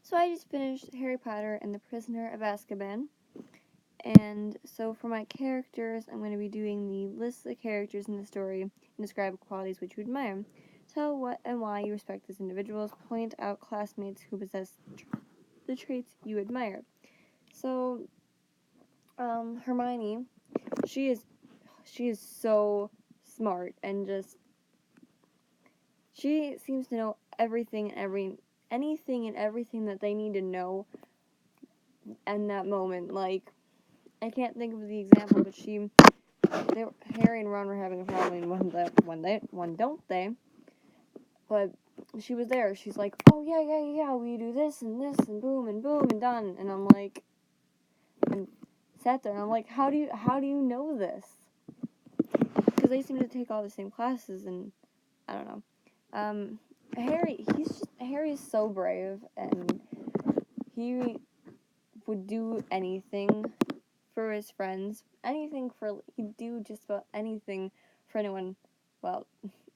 So I just finished Harry Potter and the Prisoner of Azkaban. And so for my characters, I'm going to be doing the list of characters in the story and describe qualities which you admire. Tell what and why you respect these individuals. Point out classmates who possess the traits you admire. So, Hermione, she is so smart and just she seems to know anything and everything that they need to know in that moment. Like, I can't think of the example, but Harry and Ron were having a problem one don't they? But she was there. She's like, oh yeah, we do this and boom and done. And I'm like, and sat there and I'm like, how do you know this? Because they seem to take all the same classes and I don't know. Harry's so brave and he would do anything for his friends. He'd do just about anything for anyone, well,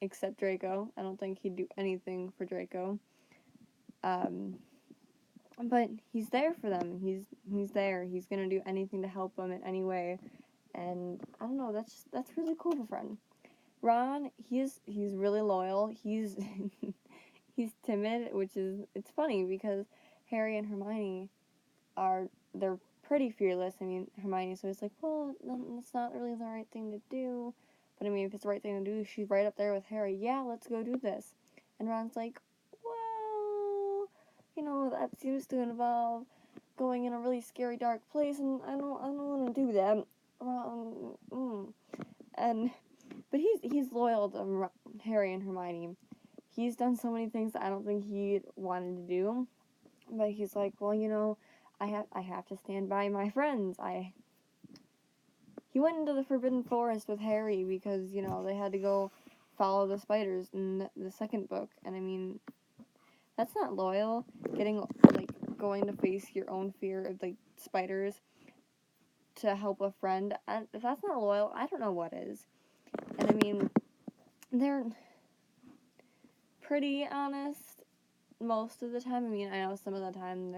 except Draco. I don't think he'd do anything for Draco. But he's there for them. He's there. He's gonna do anything to help them in any way. And I don't know, that's really cool of a friend. Ron, he's really loyal. He's he's timid, it's funny because Harry and Hermione they're pretty fearless. I mean, Hermione's always like, well, it's not really the right thing to do. But I mean, if it's the right thing to do, she's right up there with Harry. Yeah, let's go do this. And Ron's like, well, that seems to involve going in a really scary, dark place, and I don't want to do that. But he's loyal to Harry and Hermione. He's done so many things that I don't think he wanted to do, but he's like, well, I have to stand by my friends. He went into the Forbidden Forest with Harry because they had to go follow the spiders in the second book, and I mean, that's not loyal. Going to face your own fear of spiders to help a friend. If that's not loyal, I don't know what is. And I mean, they're pretty honest most of the time. I mean, I know some of the time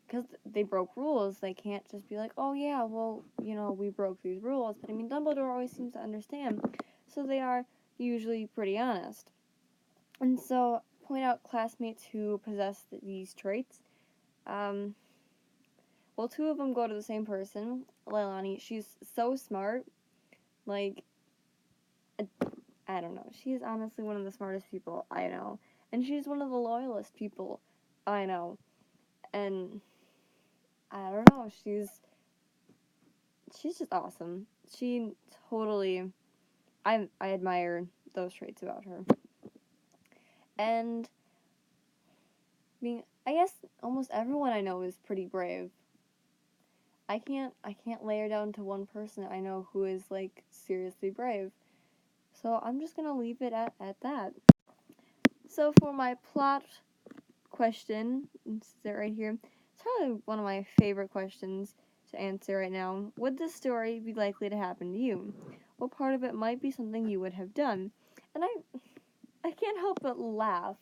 because they broke rules, they can't just be like, oh yeah, well, we broke these rules. But I mean, Dumbledore always seems to understand, so they are usually pretty honest. And so, point out classmates who possess these traits. Well, two of them go to the same person, Leilani. She's so smart. Like, I don't know. She's honestly one of the smartest people I know. And she's one of the loyalist people I know. And I don't know, she's just awesome. She totally I admire those traits about her. And I guess almost everyone I know is pretty brave. I can't lay her down to one person I know who is seriously brave. So I'm just gonna leave it at that. So for my plot question, sit right here. It's probably one of my favorite questions to answer right now. Would this story be likely to happen to you? What part of it might be something you would have done? And I can't help but laugh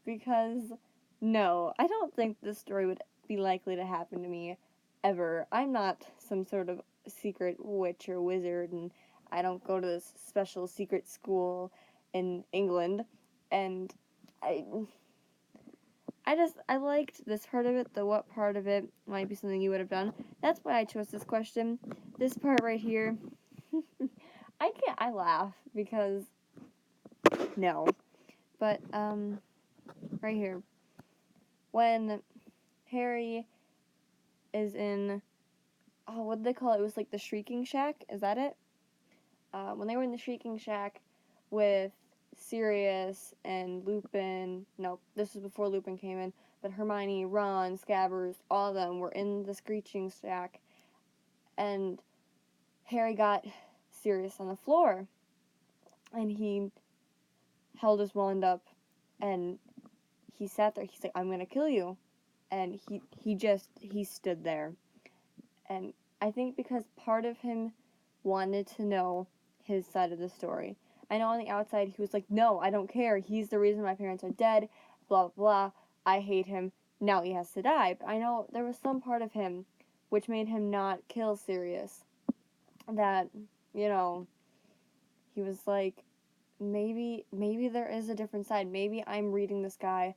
because no, I don't think this story would be likely to happen to me ever. I'm not some sort of secret witch or wizard, and I don't go to this special secret school in England, and I liked this part of it, the what part of it might be something you would have done. That's why I chose this question. This part right here, I laugh because, no. But, right here. When Harry is in, what did they call it? It was the Shrieking Shack, is that it? When they were in the Shrieking Shack with Sirius and Lupin, no, this was before Lupin came in, but Hermione, Ron, Scabbers, all of them were in the Screeching Shack, and Harry got Sirius on the floor, and he held his wand up, and he sat there, he's like, I'm gonna kill you, and he stood there, and I think because part of him wanted to know his side of the story. I know on the outside he was like, no, I don't care. He's the reason my parents are dead. Blah, blah, blah. I hate him. now he has to die. But I know there was some part of him which made him not kill Sirius. That, you know, he was like, maybe there is a different side. Maybe I'm reading this guy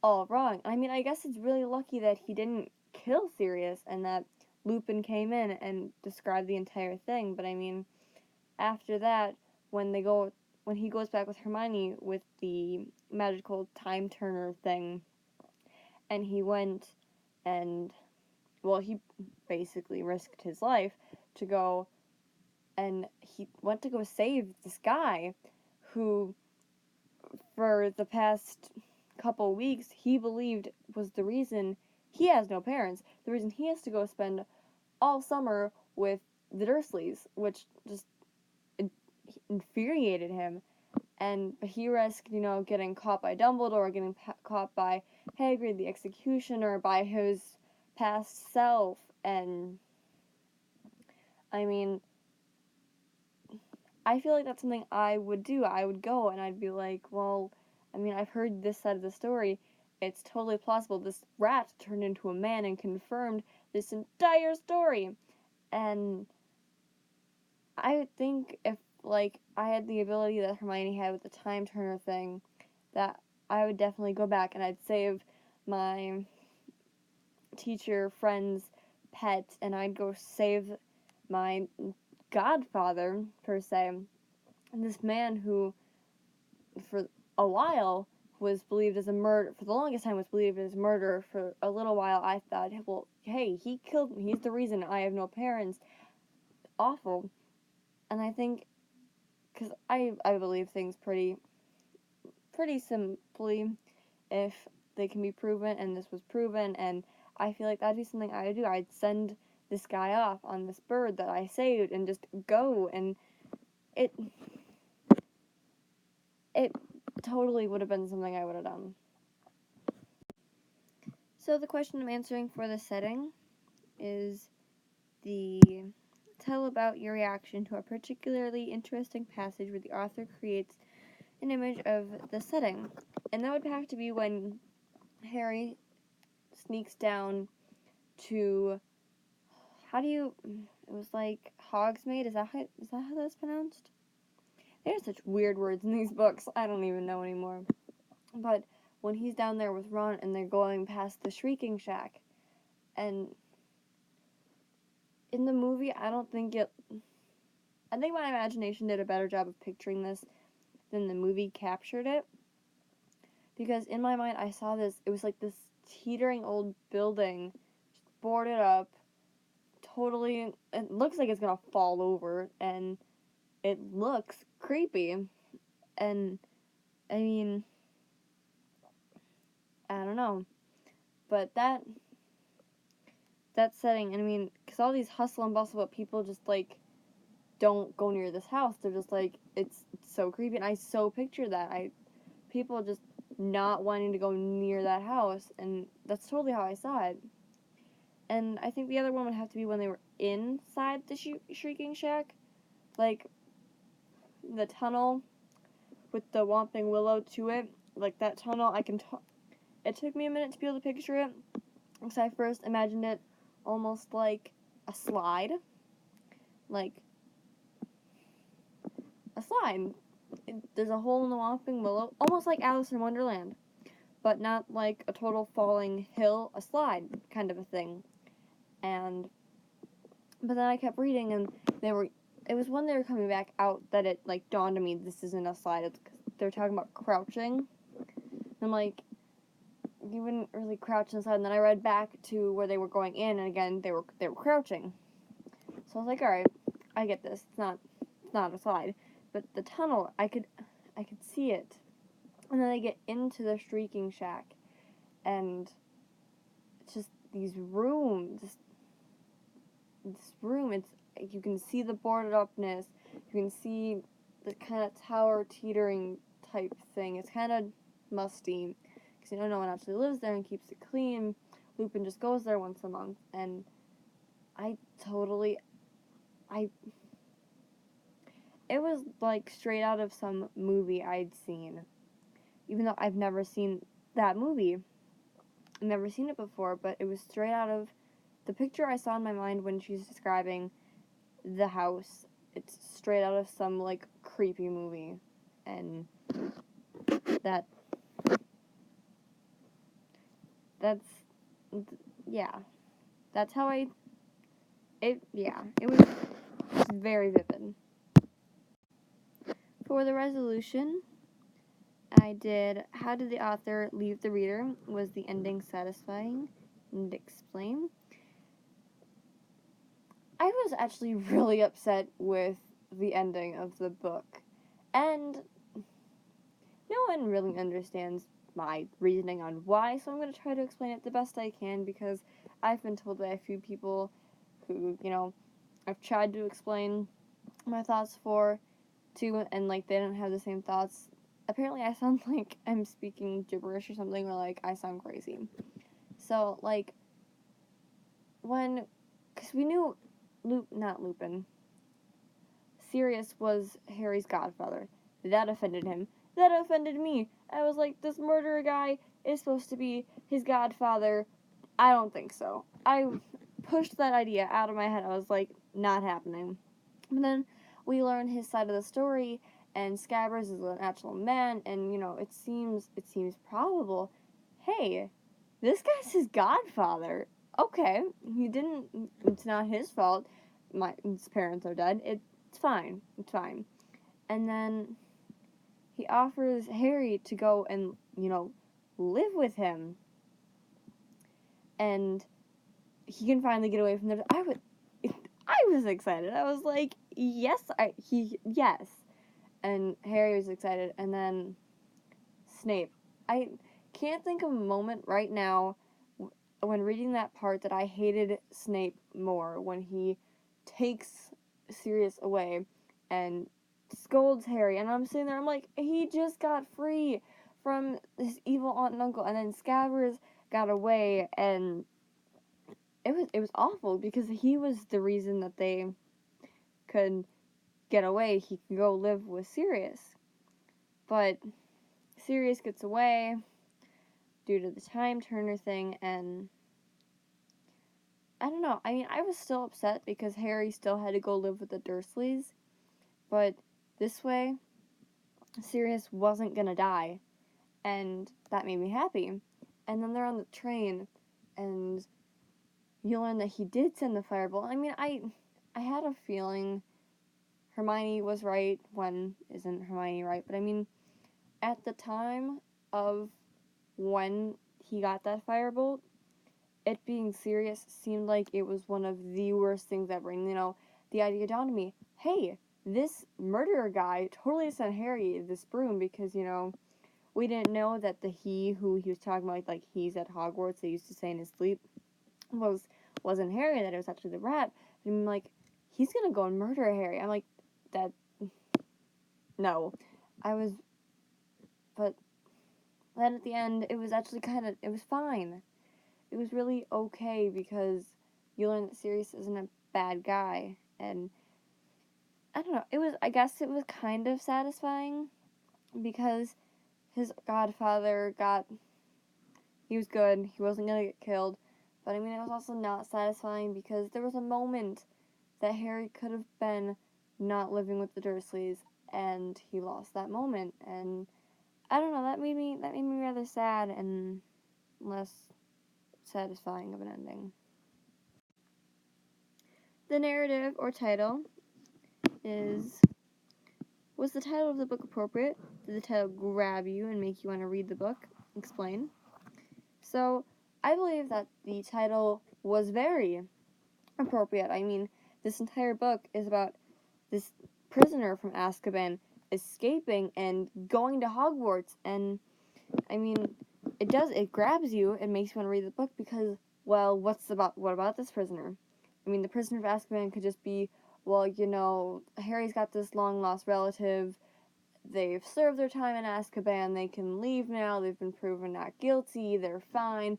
all wrong. I mean, I guess it's really lucky that he didn't kill Sirius and that Lupin came in and described the entire thing. But I mean, after that, when he goes back with Hermione with the magical time turner thing, and he went and, well, he basically risked his life to go, and he went to go save this guy who, for the past couple weeks, he believed was the reason he has no parents, the reason he has to go spend all summer with the Dursleys, which just infuriated him. And he risked, getting caught by Dumbledore, getting caught by Hagrid, the executioner, by his past self. And I mean, I feel like that's something I would do. I would go and I'd be like, well, I mean, I've heard this side of the story. It's totally plausible. This rat turned into a man and confirmed this entire story. And I think if, like, I had the ability that Hermione had with the time turner thing, that I would definitely go back and I'd save my teacher friend's pet and I'd go save my godfather, per se. And this man who, for a while, was believed as a murderer, for the longest time was believed as a murderer. For a little while I thought, well, hey, he killed me. He's the reason I have no parents. Awful. And I think, because I believe things pretty simply if they can be proven, and this was proven, and I feel like that'd be something I would do. I'd send this guy off on this bird that I saved and just go, and it totally would have been something I would have done. So the question I'm answering for the setting is tell about your reaction to a particularly interesting passage where the author creates an image of the setting. And that would have to be when Harry sneaks down to, it was like Hogsmeade, is that how that's pronounced? There's such weird words in these books, I don't even know anymore. But when he's down there with Ron and they're going past the Shrieking Shack, and in the movie, I think my imagination did a better job of picturing this than the movie captured it. Because in my mind, I saw this, it was like this teetering old building, just boarded up, totally, it looks like it's gonna fall over, and it looks creepy. And, I mean, I don't know. But that setting, and I mean, because all these hustle and bustle, but people just, like, don't go near this house. They're just like, it's so creepy, and I so picture that. People just not wanting to go near that house, and that's totally how I saw it. And I think the other one would have to be when they were inside the Shrieking Shack. Like, the tunnel with the Whomping Willow to it. Like, that tunnel, it took me a minute to be able to picture it. Because I first imagined it almost like a slide. Like, a slide. There's a hole in the Whomping Willow, almost like Alice in Wonderland. But not like a total falling hill, a slide kind of a thing. But then I kept reading, and it was when they were coming back out that it, like, dawned on me this isn't a slide. It's 'cause they're talking about crouching. I'm like, you wouldn't really crouch inside. And then I read back to where they were going in, and again, they were crouching. So I was like, alright, I get this. It's not a slide. But the tunnel, I could see it. And then they get into the Shrieking Shack, and it's just these rooms, this room, it's, you can see the boarded upness, you can see the kind of tower teetering type thing. It's kind of musty, because no one actually lives there and keeps it clean. Lupin just goes there once a month, and it was like straight out of some movie I'd seen, even though I've never seen that movie. never seen it before, but it was straight out of the picture I saw in my mind when she's describing the house. It's straight out of some, like, creepy movie. And that's, yeah. That's how it was very vivid. For the resolution, I did, how did the author leave the reader? Was the ending satisfying? And explain. I was actually really upset with the ending of the book. And no one really understands my reasoning on why, so I'm going to try to explain it the best I can, because I've been told by a few people who, I've tried to explain my thoughts to, and, like, they don't have the same thoughts. Apparently I sound like I'm speaking gibberish or something, or, like, I sound crazy. So, like, because we knew, not Lupin, Sirius was Harry's godfather. That offended him. That offended me. I was like, this murderer guy is supposed to be his godfather. I don't think so. I pushed that idea out of my head. I was like, not happening. But then we learn his side of the story, and Scabbers is an actual man, and, it seems probable. Hey, this guy's his godfather. Okay, it's not his fault. His parents are dead. It's fine. And then he offers Harry to go and, live with him. And he can finally get away from there. I was excited. I was like, yes. And Harry was excited. And then Snape. I can't think of a moment right now when reading that part that I hated Snape more, when he takes Sirius away and scolds Harry, and I'm sitting there, I'm like, he just got free from his evil aunt and uncle, and then Scabbers got away, and it was awful, because he was the reason that they could get away. He could go live with Sirius, but Sirius gets away due to the time turner thing, and I don't know. I mean, I was still upset because Harry still had to go live with the Dursleys, but this way, Sirius wasn't gonna die, and that made me happy. And then they're on the train, and you learn that he did send the firebolt. I mean, I had a feeling Hermione was right. When isn't Hermione right? But I mean, at the time of when he got that firebolt, it being Sirius seemed like it was one of the worst things ever. And, the idea dawned on me, hey, this murderer guy totally sent Harry this broom because, we didn't know that the he who he was talking about, like he's at Hogwarts, they used to say in his sleep, wasn't Harry, that it was actually the rat. And I'm like, he's gonna go and murder Harry. I'm like, that, no. But then at the end, it was actually it was fine. It was really okay, because you learn that Sirius isn't a bad guy, and I don't know, I guess it was kind of satisfying, because his godfather he was good, he wasn't gonna get killed, but I mean, it was also not satisfying, because there was a moment that Harry could have been not living with the Dursleys, and he lost that moment, and I don't know, that made me rather sad, and less satisfying of an ending. The narrative, or title, is, was the title of the book appropriate? Did the title grab you and make you want to read the book? Explain. So, I believe that the title was very appropriate. I mean, this entire book is about this prisoner from Azkaban escaping and going to Hogwarts, and I mean, it grabs you, it makes you want to read the book, because, well, what about this prisoner? I mean, the prisoner of Azkaban could just be, well, Harry's got this long-lost relative, they've served their time in Azkaban, they can leave now, they've been proven not guilty, they're fine,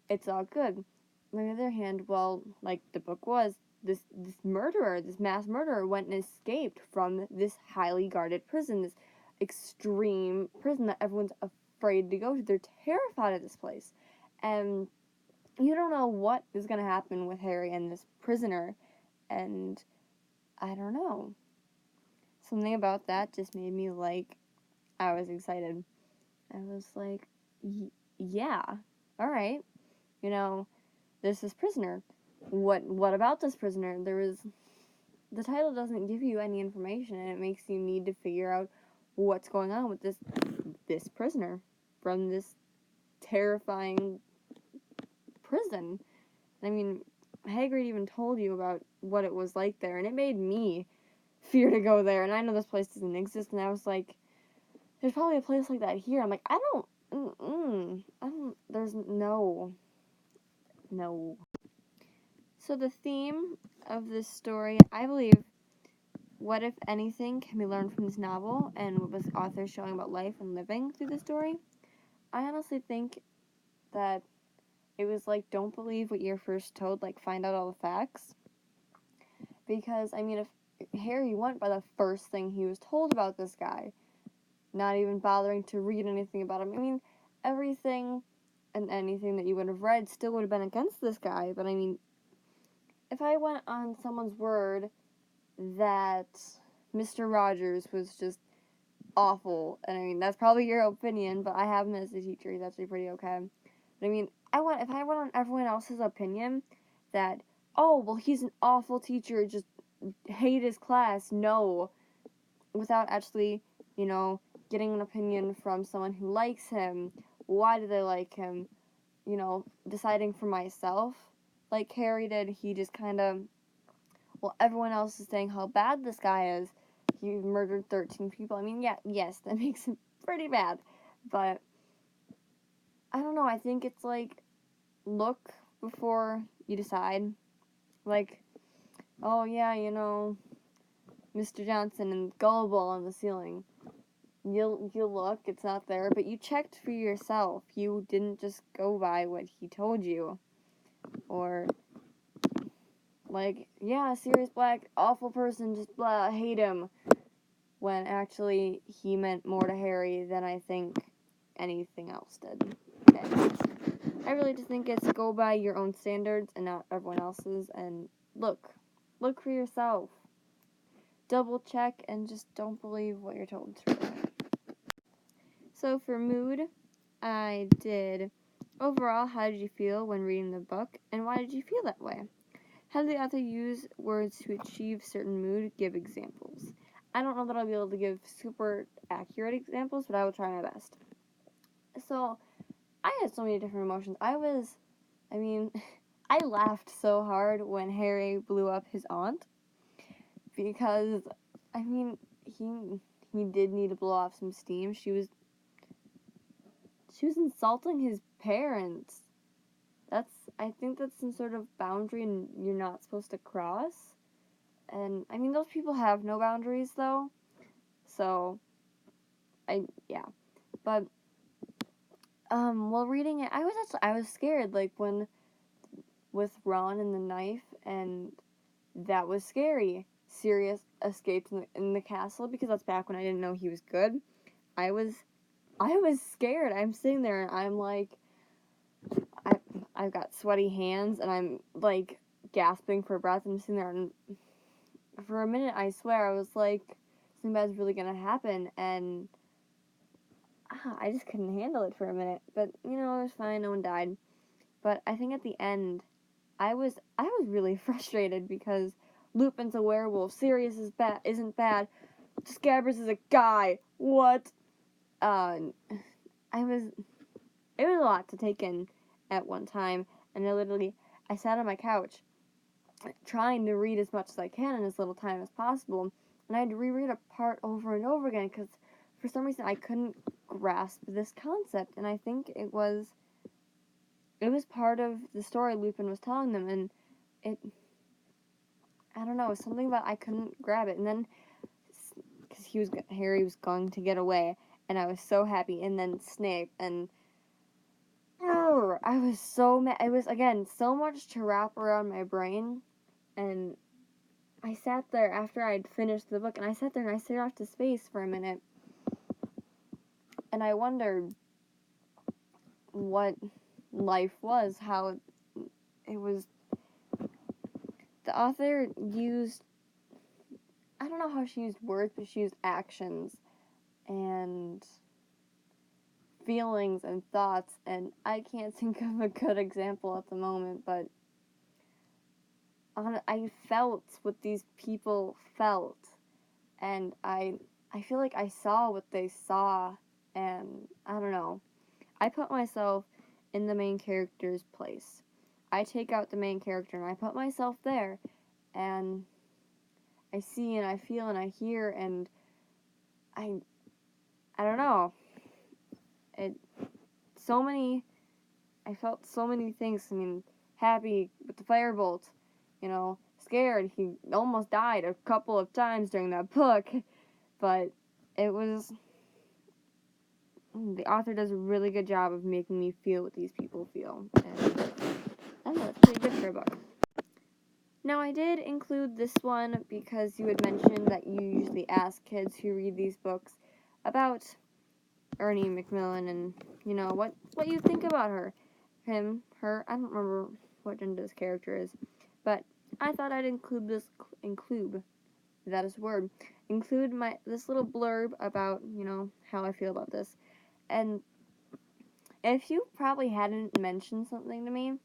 it's all good. On the other hand, well, like the book was, this mass murderer, went and escaped from this highly guarded prison, this extreme prison that everyone's afraid to go to. They're terrified of this place. and you don't know what is going to happen with Harry and this prisoner, and I don't know. Something about that just made me like, I was excited. I was like, yeah, all right, you know, there's this prisoner. What about this prisoner? The title doesn't give you any information, and it makes you need to figure out what's going on with this prisoner from this terrifying prison. I mean, Hagrid even told you about what it was like there, and it made me fear to go there. And I know this place doesn't exist, and I was like, there's probably a place like that here. I'm like, I don't, there's no. So the theme of this story, I believe, what if anything can be learned from this novel, and what was the author showing about life and living through the story? I honestly think that it was like, don't believe what you're first told, like, find out all the facts. Because, I mean, if Harry went by the first thing he was told about this guy, not even bothering to read anything about him, I mean, everything and anything that you would have read still would have been against this guy. But, I mean, if I went on someone's word that Mr. Rogers was just awful, and I mean, that's probably your opinion, but I have him as a teacher, he's actually pretty okay. But, I mean, if I went on everyone else's opinion that, oh, well, he's an awful teacher, just hate his class, no, without actually, you know, getting an opinion from someone who likes him, why do they like him, you know, deciding for myself, like Harry did. He just kind of, well, everyone else is saying how bad this guy is, he murdered 13 people, I mean, yeah, yes, that makes him pretty bad, but, I don't know, I think it's like, look before you decide, like, oh yeah, you know, Mr. Johnson and Gullible on the ceiling. You look, it's not there, but you checked for yourself. You didn't just go by what he told you. Or, like, yeah, Sirius Black, awful person, just blah, hate him. When actually he meant more to Harry than I think anything else did. And I really just think it's go by your own standards and not everyone else's, and look for yourself. Double check and just don't believe what you're told to. So for mood, I did overall, how did you feel when reading the book, and why did you feel that way? How did the author use words to achieve certain mood? Give examples. I don't know that I'll be able to give super accurate examples, but I will try my best. So, I had so many different emotions. I laughed so hard when Harry blew up his aunt, because, I mean, he did need to blow off some steam. She was insulting his parents. I think that's some sort of boundary and you're not supposed to cross. And, I mean, those people have no boundaries, though. So, yeah. But, while reading it, I was scared, like, with Ron and the knife, and that was scary. Sirius escaped in the castle, because that's back when I didn't know he was good. I was scared. I'm sitting there, and I'm like, I've got sweaty hands, and I'm, like, gasping for breath. I'm sitting there, and for a minute, I swear, I was like, something bad's really gonna happen, and I just couldn't handle it for a minute. But, you know, it was fine, no one died. But I think at the end, I was really frustrated, because Lupin's a werewolf, Sirius isn't bad, Scabbers is a guy, what? It was a lot to take in at one time, and I sat on my couch trying to read as much as I can in as little time as possible, and I had to reread a part over and over again, because for some reason I couldn't grasp this concept, and I think it was part of the story Lupin was telling them, and I don't know, something about I couldn't grab it, and then, because Harry was going to get away, and I was so happy, and then Snape, and I was so mad. It was, again, so much to wrap around my brain, and I sat there after I'd finished the book, and I sat there and I stared off to space for a minute, and I wondered what life was, how it was. The author used, I don't know how she used words, but she used actions and feelings and thoughts, and I can't think of a good example at the moment, but I felt what these people felt, and I feel like I saw what they saw, and I don't know. I put myself in the main character's place. I take out the main character and I put myself there, and I see and I feel and I hear, and I don't know. I felt so many things. I mean, happy with the firebolt, scared. He almost died a couple of times during that book, but it was, the author does a really good job of making me feel what these people feel, and I don't know, it's pretty good for a book. Now, I did include this one because you had mentioned that you usually ask kids who read these books about Ernie Macmillan and, what you think about her. Him, her, I don't remember what gender this character is, but I thought I'd include this little blurb about, how I feel about this. And if you probably hadn't mentioned something to me,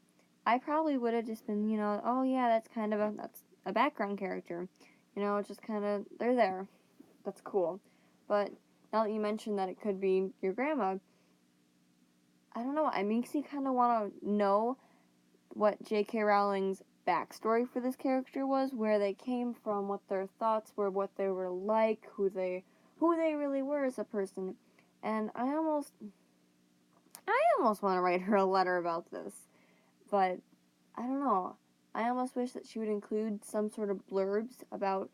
I probably would have just been, oh yeah, that's a background character. It's just kind of, they're there. That's cool. But now that you mentioned that it could be your grandma, I don't know, it makes me kind of want to know what J.K. Rowling's backstory for this character was, where they came from, what their thoughts were, what they were like, who they really were as a person. And I almost want to write her a letter about this, but I don't know. I almost wish that she would include some sort of blurbs about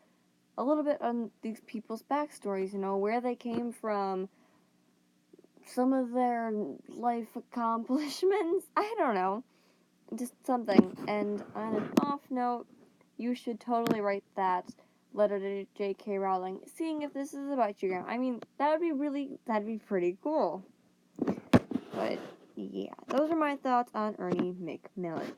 a little bit on these people's backstories, where they came from, some of their life accomplishments. I don't know. Just something. And on an off note, you should totally write that letter to J.K. Rowling, seeing if this is about your grandma. I mean, that'd be pretty cool. But yeah, those are my thoughts on Ernie Macmillan.